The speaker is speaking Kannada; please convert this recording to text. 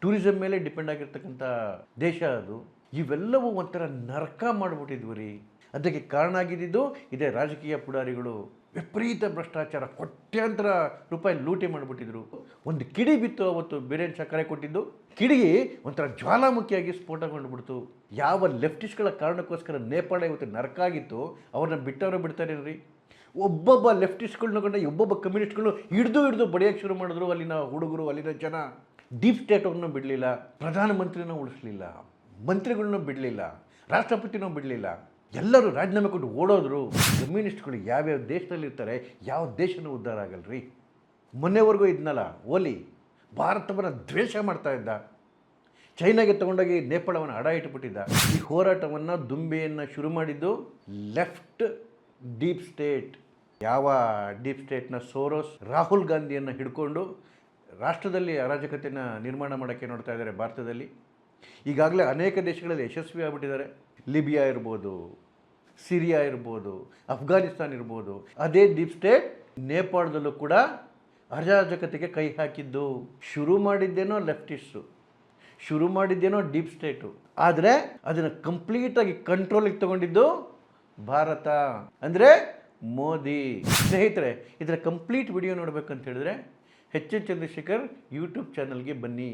ಟೂರಿಸಂ ಮೇಲೆ ಡಿಪೆಂಡ್ ಆಗಿರ್ತಕ್ಕಂಥ ದೇಶ ಅದು. ಇವೆಲ್ಲವೂ ಒಂಥರ ನರಕ ಮಾಡಿಬಿಟ್ಟಿದ್ವಿ ರೀ. ಅದಕ್ಕೆ ಕಾರಣ ಆಗಿದ್ದು ಇದೇ ರಾಜಕೀಯ ಪುಡಾರಿಗಳು. ವಿಪರೀತ ಭ್ರಷ್ಟಾಚಾರ, ಕೋಟ್ಯಾಂತರ ರೂಪಾಯಿ ಲೂಟಿ ಮಾಡಿಬಿಟ್ಟಿದ್ರು. ಒಂದು ಕಿಡಿ ಬಿತ್ತು ಅವತ್ತು ಬೀರೇನ್ ಶಾ ಕರೆ ಕೊಟ್ಟಿದ್ದು. ಕಿಡಿ ಒಂಥರ ಜ್ವಾಲಾಮುಖಿಯಾಗಿ ಸ್ಫೋಟಗೊಂಡ್ಬಿಡ್ತು. ಯಾವ ಲೆಫ್ಟಿಸ್ಟ್ಗಳ ಕಾರಣಕ್ಕೋಸ್ಕರ ನೇಪಾಳ ಇವತ್ತು ನರಕ ಆಗಿತ್ತು, ಅವ್ರನ್ನ ಬಿಟ್ಟವರು ಬಿಡ್ತಾರೇನ್ರಿ? ಒಬ್ಬೊಬ್ಬ ಲೆಫ್ಟಿಸ್ಟ್ಗಳನ್ನ ಕಂಡ ಒಬ್ಬೊಬ್ಬ ಕಮ್ಯುನಿಸ್ಟ್ಗಳು ಹಿಡಿದು ಬಡಿಯೋಕ್ಕೆ ಶುರು ಮಾಡಿದ್ರು. ಅಲ್ಲಿನ ಹುಡುಗರು, ಅಲ್ಲಿನ ಜನ. ಡೀಪ್ ಸ್ಟೇಟ್ ಅವ್ರನ್ನೂ ಬಿಡಲಿಲ್ಲ, ಪ್ರಧಾನಮಂತ್ರಿನೂ ಉಳಿಸ್ಲಿಲ್ಲ, ಮಂತ್ರಿಗಳನ್ನೂ ಬಿಡಲಿಲ್ಲ, ರಾಷ್ಟ್ರಪತಿನೂ ಬಿಡಲಿಲ್ಲ. ಎಲ್ಲರೂ ರಾಜೀನಾಮೆ ಕೊಟ್ಟು ಓಡೋದ್ರು. ಕಮ್ಯುನಿಸ್ಟ್ಗಳು ಯಾವ್ಯಾವ ದೇಶದಲ್ಲಿ ಇರ್ತಾರೆ, ಯಾವ ದೇಶನೂ ಉದ್ಧಾರ ಆಗಲ್ರಿ. ಮೊನ್ನೆವರೆಗೂ ಇದ್ನಲ್ಲ ಓಲಿ, ಭಾರತವನ್ನು ದ್ವೇಷ ಮಾಡ್ತಾ ಇದ್ದ. ಚೈನಾಗೆ ತೊಗೊಂಡೋಗಿ ನೇಪಾಳವನ್ನು ಅಡ ಇಟ್ಟುಬಿಟ್ಟಿದ್ದ. ಈ ಹೋರಾಟವನ್ನು ದುಂಬೆಯನ್ನು ಶುರು ಮಾಡಿದ್ದು ಲೆಫ್ಟ್ ಡೀಪ್ ಸ್ಟೇಟ್. ಯಾವ ಡೀಪ್ ಸ್ಟೇಟ್ನ ಸೋರೋಸ್ ರಾಹುಲ್ ಗಾಂಧಿಯನ್ನು ಹಿಡ್ಕೊಂಡು ರಾಷ್ಟ್ರದಲ್ಲಿ ಅರಾಜಕತೆಯನ್ನು ನಿರ್ಮಾಣ ಮಾಡೋಕ್ಕೆ ನೋಡ್ತಾ ಇದ್ದಾರೆ. ಭಾರತದಲ್ಲಿ ಈಗಾಗಲೇ ಅನೇಕ ದೇಶಗಳಲ್ಲಿ ಯಶಸ್ವಿ ಆಗಿಬಿಟ್ಟಿದ್ದಾರೆ. ಲಿಬಿಯಾ ಇರ್ಬೋದು, ಸಿರಿಯಾ ಇರ್ಬೋದು, ಅಫ್ಘಾನಿಸ್ತಾನ್ ಇರ್ಬೋದು. ಅದೇ ಡೀಪ್ ಸ್ಟೇಟ್ ನೇಪಾಳದಲ್ಲೂ ಕೂಡ ಅರಾಜಕತೆಗೆ ಕೈ ಹಾಕಿದ್ದು. ಶುರು ಮಾಡಿದ್ದೇನೋ ಲೆಫ್ಟಿಸ್ಟು, ಶುರು ಮಾಡಿದ್ದೇನೋ ಡೀಪ್ ಸ್ಟೇಟು, ಆದರೆ ಅದನ್ನು ಕಂಪ್ಲೀಟಾಗಿ ಕಂಟ್ರೋಲಿಗೆ ತಗೊಂಡಿದ್ದು ಭಾರತ, ಅಂದರೆ ಮೋದಿ. ಸ್ನೇಹಿತರೆ, ಇದರ ಕಂಪ್ಲೀಟ್ ವಿಡಿಯೋ ನೋಡಬೇಕಂತ ಹೇಳಿದ್ರೆ ಎಚ್ ಎಸ್ ಚಂದ್ರಶೇಖರ್ ಯೂಟ್ಯೂಬ್ ಚಾನಲ್ಗೆ ಬನ್ನಿ.